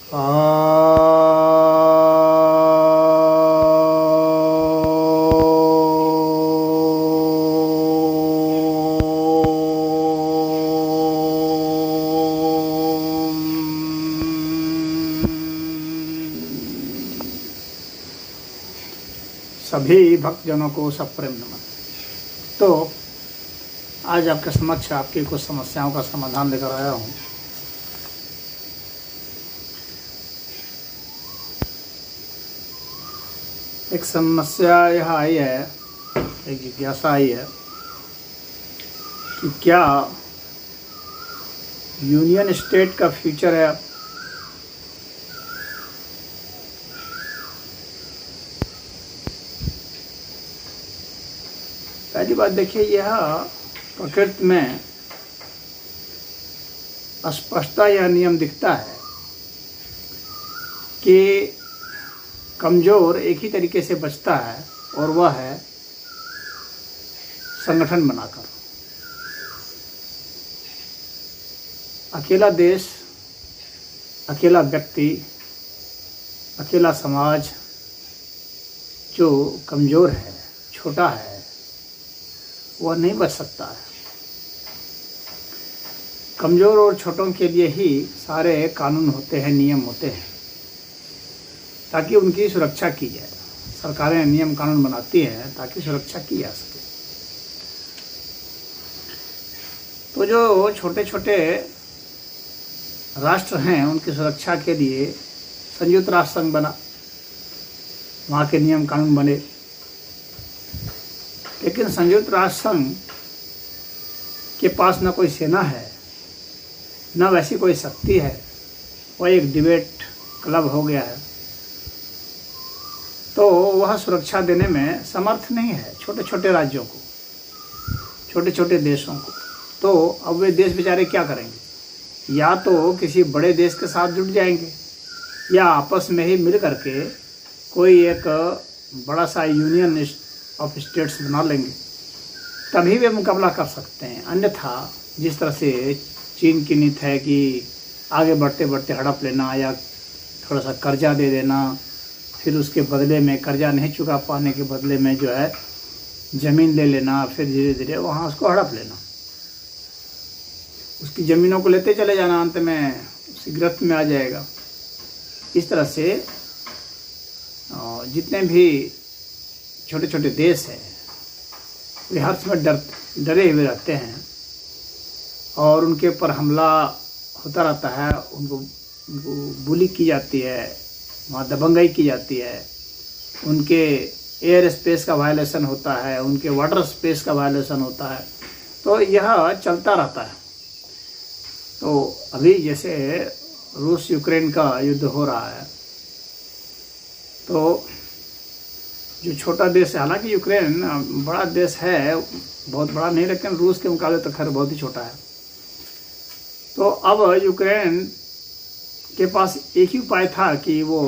सभी भक्तजनों को सप्रेम नमन। तो आज आपके समक्ष आपकी कुछ समस्याओं का समाधान लेकर आया हूँ। एक समस्या यह आई है, एक जिज्ञासा आई है कि क्या यूनियन स्टेट का फ्यूचर है। पहली बात देखिए, यह प्रकृति में स्पष्टता यह नियम दिखता है कि कमज़ोर एक ही तरीके से बचता है और वह है संगठन बनाकर। अकेला देश, अकेला व्यक्ति, अकेला समाज जो कमज़ोर है, छोटा है, वह नहीं बच सकता है। कमज़ोर और छोटों के लिए ही सारे कानून होते हैं, नियम होते हैं, ताकि उनकी सुरक्षा की जाए। सरकारें नियम कानून बनाती हैं ताकि सुरक्षा की जा सके। तो जो छोटे छोटे राष्ट्र हैं, उनकी सुरक्षा के लिए संयुक्त राष्ट्र संघ बना, वहाँ के नियम कानून बने। लेकिन संयुक्त राष्ट्र संघ के पास न कोई सेना है, न वैसी कोई शक्ति है, वह एक डिबेट क्लब हो गया है। तो वह सुरक्षा देने में समर्थ नहीं है छोटे छोटे राज्यों को, छोटे छोटे देशों को। तो अब वे देश बेचारे क्या करेंगे? या तो किसी बड़े देश के साथ जुट जाएंगे, या आपस में ही मिल करके कोई एक बड़ा सा यूनियन ऑफ स्टेट्स बना लेंगे, तभी वे मुकाबला कर सकते हैं। अन्यथा जिस तरह से चीन की नीति है कि आगे बढ़ते बढ़ते हड़प लेना या थोड़ा सा कर्जा दे देना, फिर उसके बदले में कर्जा नहीं चुका पाने के बदले में जो है ज़मीन ले लेना, फिर धीरे धीरे वहाँ उसको हड़प लेना, उसकी ज़मीनों को लेते चले जाना, अंत में उसी गिरफ्त में आ जाएगा। इस तरह से जितने भी छोटे छोटे देश हैं वे हर समय डरे हुए रहते हैं और उनके ऊपर हमला होता रहता है। उनको बुली की जाती है, वहाँ दबंगाई की जाती है, उनके एयर स्पेस का वायलेशन होता है, उनके वाटर स्पेस का वायलेशन होता है। तो यह चलता रहता है। तो अभी जैसे रूस यूक्रेन का युद्ध हो रहा है, तो जो छोटा देश है, हालांकि यूक्रेन बड़ा देश है, बहुत बड़ा नहीं, लेकिन रूस के मुकाबले तो खैर बहुत ही छोटा है। तो अब यूक्रेन के पास एक ही उपाय था कि वो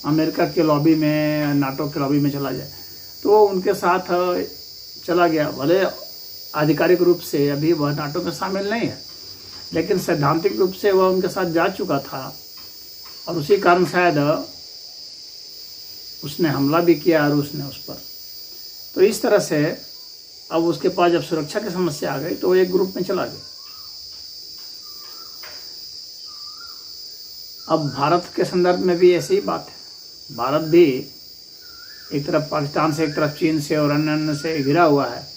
अमेरिका के लॉबी में, नाटो के लॉबी में चला जाए। तो वो उनके साथ चला गया। भले आधिकारिक रूप से अभी वह नाटो में शामिल नहीं है, लेकिन सैद्धांतिक रूप से वह उनके साथ जा चुका था और उसी कारण शायद उसने हमला भी किया रूस ने उस पर। तो इस तरह से अब उसके पास जब सुरक्षा की समस्या आ गई तो वो एक ग्रुप में चला गया। अब भारत के संदर्भ में भी ऐसी ही बात है। भारत भी एक तरफ पाकिस्तान से, एक तरफ चीन से और अन्य से घिरा हुआ है।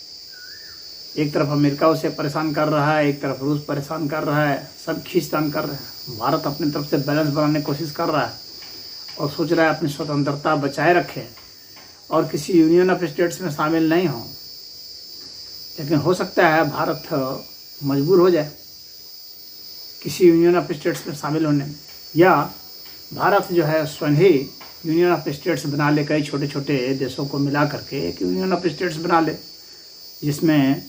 एक तरफ अमेरिका उसे परेशान कर रहा है, एक तरफ रूस परेशान कर रहा है, सब खींचतान कर रहे हैं। भारत अपनी तरफ से बैलेंस बनाने की कोशिश कर रहा है और सोच रहा है अपनी स्वतंत्रता बचाए रखे और किसी यूनियन ऑफ स्टेट्स में शामिल नहीं हो। लेकिन हो सकता है भारत मजबूर हो जाए किसी यूनियन ऑफ स्टेट्स में शामिल होने में, या भारत जो है स्वयं ही यूनियन ऑफ स्टेट्स बना ले, कई छोटे छोटे देशों को मिला करके एक यूनियन ऑफ स्टेट्स बना ले, जिसमें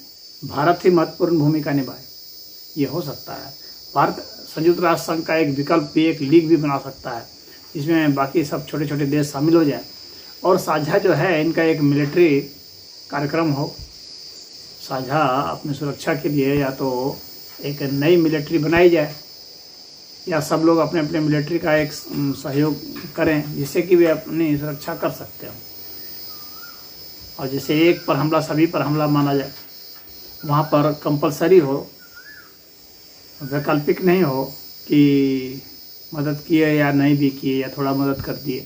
भारत ही महत्वपूर्ण भूमिका निभाए। ये हो सकता है। भारत संयुक्त राष्ट्र संघ का एक विकल्प भी, एक लीग भी बना सकता है, जिसमें बाकी सब छोटे छोटे देश शामिल हो जाए और साझा जो है इनका एक मिलिट्री कार्यक्रम हो। साझा अपनी सुरक्षा के लिए या तो एक नई मिलिट्री बनाई जाए या सब लोग अपने अपने मिलिट्री का एक सहयोग करें जिससे कि वे अपनी सुरक्षा कर सकते हो, और जैसे एक पर हमला सभी पर हमला माना जाए, वहाँ पर कंपलसरी हो, वैकल्पिक नहीं हो कि मदद किए या नहीं भी किए या थोड़ा मदद कर दिए,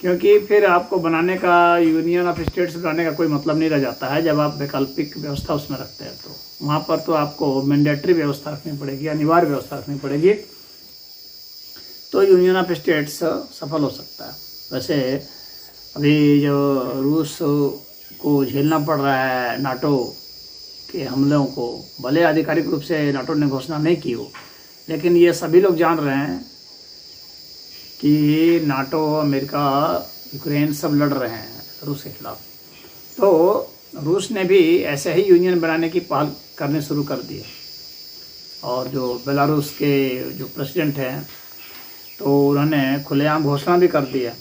क्योंकि फिर आपको बनाने का, यूनियन ऑफ स्टेट्स बनाने का कोई मतलब नहीं रह जाता है जब आप वैकल्पिक व्यवस्था उसमें रखते हैं। तो वहाँ पर तो आपको मैंडेटरी व्यवस्था रखनी पड़ेगी, अनिवार्य व्यवस्था रखनी पड़ेगी, तो यूनियन ऑफ स्टेट्स सफल हो सकता है। वैसे अभी जो रूस को झेलना पड़ रहा है नाटो के हमलों को, भले आधिकारिक रूप से नाटो ने घोषणा नहीं की हो, लेकिन ये सभी लोग जान रहे हैं कि नाटो, अमेरिका, यूक्रेन सब लड़ रहे हैं रूस के खिलाफ। तो रूस ने भी ऐसे ही यूनियन बनाने की पहल करने शुरू कर दी है, और जो बेलारूस के जो प्रेसिडेंट हैं तो उन्होंने खुलेआम घोषणा भी कर दी है,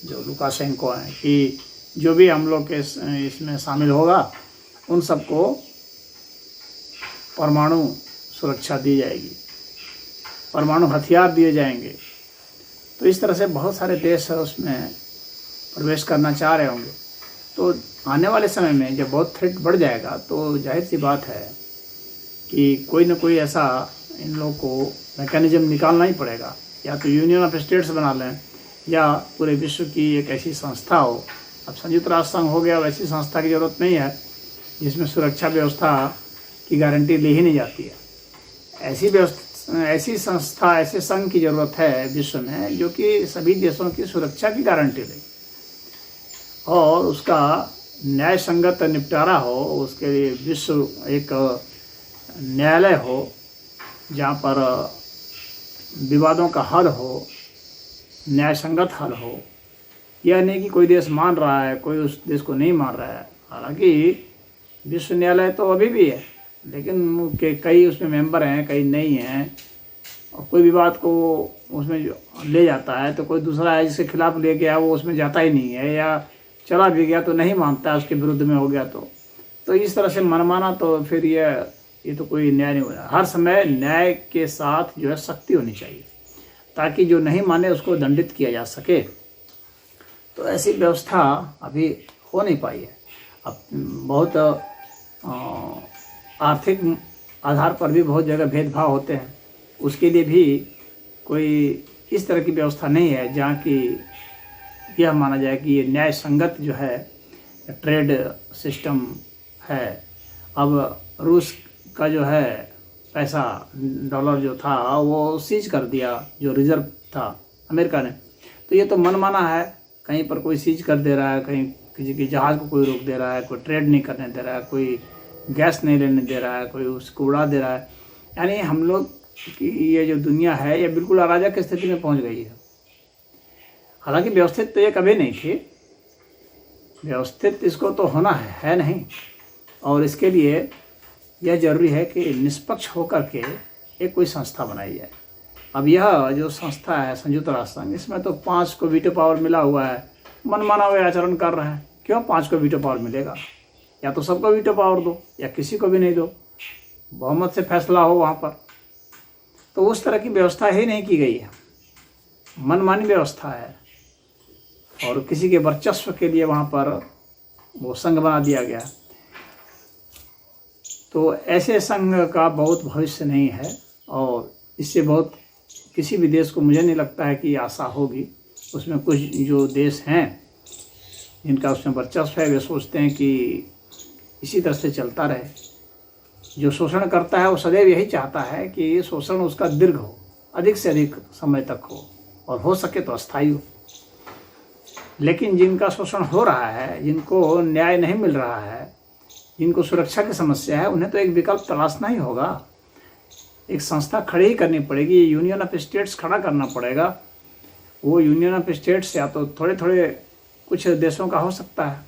जो लुकाशेंको हैं, कि जो भी हम लोग के इसमें शामिल होगा उन सबको परमाणु सुरक्षा दी जाएगी, परमाणु हथियार दिए जाएंगे। तो इस तरह से बहुत सारे देश उसमें प्रवेश करना चाह रहे होंगे। तो आने वाले समय में जब बहुत थ्रेट बढ़ जाएगा तो जाहिर सी बात है कि कोई ना कोई ऐसा इन लोगों को मैकेनिज्म निकालना ही पड़ेगा, या तो यूनियन ऑफ स्टेट्स बना लें या पूरे विश्व की एक ऐसी संस्था हो। अब संयुक्त राष्ट्र संघ हो गया, वैसी संस्था की ज़रूरत नहीं है जिसमें सुरक्षा व्यवस्था की गारंटी ली ही नहीं जाती है। ऐसी संस्था, ऐसे संघ की ज़रूरत है विश्व में जो कि सभी देशों की सुरक्षा की गारंटी दे और उसका न्याय संगत निपटारा हो। उसके लिए विश्व एक न्यायालय हो जहाँ पर विवादों का हल हो, न्याय संगत हल हो। यह नहीं कि कोई देश मान रहा है, कोई उस देश को नहीं मान रहा है। हालांकि विश्व न्यायालय तो अभी भी है, लेकिन कई उसमें मेंबर हैं, कई नहीं हैं, और कोई विवाद को उसमें ले जाता है तो कोई दूसरा है जिसके खिलाफ ले गया वो उसमें जाता ही नहीं है, या चला भी गया तो नहीं मानता, उसके विरुद्ध में हो गया तो इस तरह से मनमाना, तो फिर ये तो कोई न्याय नहीं हो रहा। हर समय न्याय के साथ जो है सख्ती होनी चाहिए ताकि जो नहीं माने उसको दंडित किया जा सके। तो ऐसी व्यवस्था अभी हो नहीं पाई है। अब बहुत आर्थिक आधार पर भी बहुत जगह भेदभाव होते हैं, उसके लिए भी कोई इस तरह की व्यवस्था नहीं है जहाँ की यह माना जाए कि ये न्याय संगत जो है ट्रेड सिस्टम है। अब रूस का जो है पैसा, डॉलर जो था वो सीज कर दिया, जो रिजर्व था अमेरिका ने। तो ये तो मनमाना है, कहीं पर कोई सीज कर दे रहा है, कहीं किसी के जहाज़ को कोई रोक दे रहा है, कोई ट्रेड नहीं करने दे रहा है, कोई गैस नहीं लेने दे रहा है, कोई उसको उड़ा दे रहा है। यानी हम लोग की ये जो दुनिया है ये बिल्कुल अराजक की स्थिति में पहुंच गई है। हालांकि व्यवस्थित तो ये कभी नहीं थी, व्यवस्थित इसको तो होना है नहीं, और इसके लिए यह जरूरी है कि निष्पक्ष होकर के एक कोई संस्था बनाई जाए। अब यह जो संस्था है संयुक्त राष्ट्र संघ, इसमें तो 5 को वीटो पावर मिला हुआ है, मनमाना वे आचरण कर रहे हैं। क्यों 5 को वीटो पावर मिलेगा? या तो सबको वीटो पावर दो या किसी को भी नहीं दो, बहुमत से फैसला हो वहाँ पर। तो उस तरह की व्यवस्था ही नहीं की गई है, मनमानी व्यवस्था है, और किसी के वर्चस्व के लिए वहाँ पर वो संघ बना दिया गया। तो ऐसे संघ का बहुत भविष्य नहीं है, और इससे बहुत किसी भी देश को मुझे नहीं लगता है कि आशा होगी। उसमें कुछ जो देश हैं जिनका उसमें वर्चस्व है, वे सोचते हैं कि इसी तरह से चलता रहे। जो शोषण करता है वो सदैव यही चाहता है कि शोषण उसका दीर्घ हो, अधिक से अधिक समय तक हो, और हो सके तो अस्थायी हो। लेकिन जिनका शोषण हो रहा है, जिनको न्याय नहीं मिल रहा है, जिनको सुरक्षा की समस्या है, उन्हें तो एक विकल्प तलाशना ही होगा। एक संस्था खड़ी ही करनी पड़ेगी, यूनियन ऑफ स्टेट्स खड़ा करना पड़ेगा। वो यूनियन ऑफ स्टेट्स या तो थोड़े थोड़े कुछ देशों का हो सकता है,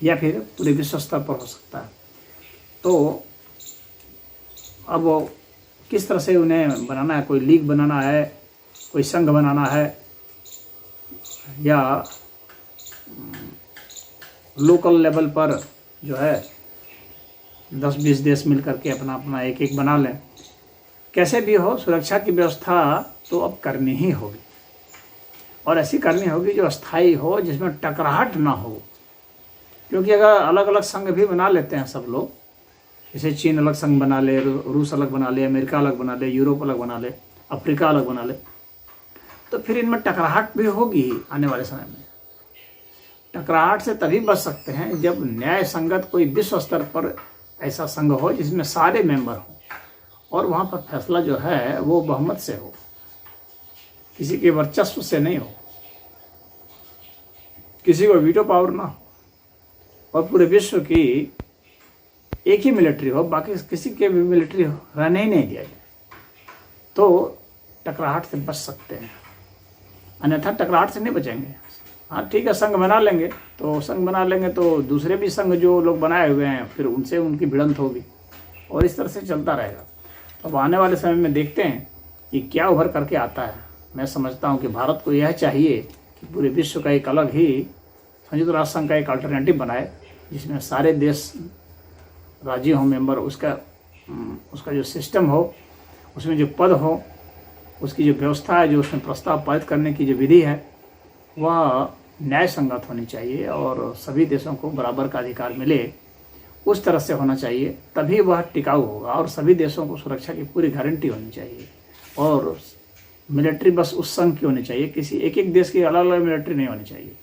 या फिर पूरे विश्व स्तर पर हो सकता है। तो अब किस तरह से उन्हें बनाना है, कोई लीग बनाना है, कोई संघ बनाना है, या लोकल लेवल पर जो है 10-20 देश मिल करके अपना अपना एक बना लें, कैसे भी हो सुरक्षा की व्यवस्था तो अब करनी ही होगी, और ऐसी करनी होगी जो अस्थायी हो, जिसमें टकराहट ना हो। क्योंकि अगर अलग अलग संघ भी बना लेते हैं सब लोग, जैसे चीन अलग संघ बना ले, रूस अलग बना ले, अमेरिका अलग बना ले, यूरोप अलग बना ले, अफ्रीका अलग बना ले, तो फिर इनमें टकराहट भी होगी ही आने वाले समय में। टकराहट से तभी बच सकते हैं जब न्याय संगत कोई विश्व स्तर पर ऐसा संघ हो जिसमें सारे मेंबर हों, और वहाँ पर फैसला जो है वो बहुमत से हो, किसी के वर्चस्व से नहीं हो, किसी को वीटो पावर ना हो, और पूरे विश्व की एक ही मिलिट्री हो, बाकी किसी के भी मिलिट्री रहने ही नहीं दिया जाए, तो टकराहट से बच सकते हैं। अन्यथा टकराहट से नहीं बचेंगे। हाँ ठीक है, संघ बना लेंगे, तो संघ बना लेंगे तो दूसरे भी संघ जो लोग बनाए हुए हैं फिर उनसे उनकी भिड़ंत होगी, और इस तरह से चलता रहेगा। तो अब आने वाले समय में देखते हैं कि क्या उभर करके आता है। मैं समझता हूँ कि भारत को यह चाहिए कि पूरे विश्व का एक अलग ही संयुक्त राष्ट्र संघ का एक अल्टरनेटिव बनाए, जिसमें सारे देश राजी हों मेंबर, उसका जो सिस्टम हो, उसमें जो पद हो, उसकी जो व्यवस्था है, जो उसमें प्रस्ताव पारित करने की जो विधि है, वह न्याय संगत होनी चाहिए और सभी देशों को बराबर का अधिकार मिले, उस तरह से होना चाहिए। तभी वह टिकाऊ होगा, और सभी देशों को सुरक्षा की पूरी गारंटी होनी चाहिए। और मिलिट्री बस उस संघ की होनी चाहिए, किसी एक एक देश की अलग अलग मिलिट्री नहीं होनी चाहिए।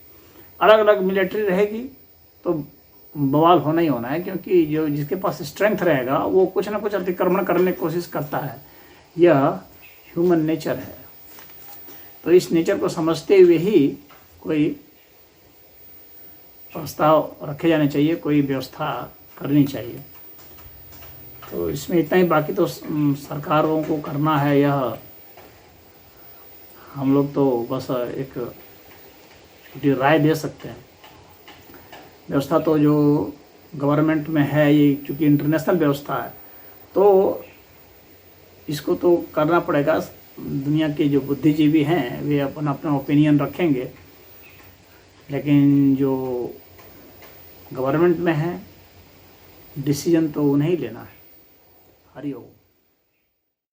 अलग अलग मिलिट्री रहेगी तो बवाल होना ही होना है, क्योंकि जो जिसके पास स्ट्रेंथ रहेगा वो कुछ ना कुछ अतिक्रमण करने की कोशिश करता है। यह ह्यूमन नेचर है। तो इस नेचर को समझते हुए ही कोई प्रस्ताव रखे जाने चाहिए, कोई व्यवस्था करनी चाहिए। तो इसमें इतना ही, बाकी तो सरकारों को करना है। यह हम लोग तो बस एक छोटी राय दे सकते हैं। व्यवस्था तो जो गवर्नमेंट में है, ये चूँकि इंटरनेशनल व्यवस्था है, तो इसको तो करना पड़ेगा। दुनिया के जो बुद्धिजीवी हैं वे अपना अपना ओपिनियन रखेंगे, लेकिन जो गवर्नमेंट में है डिसीजन तो उन्हें ही लेना है। हरिओम।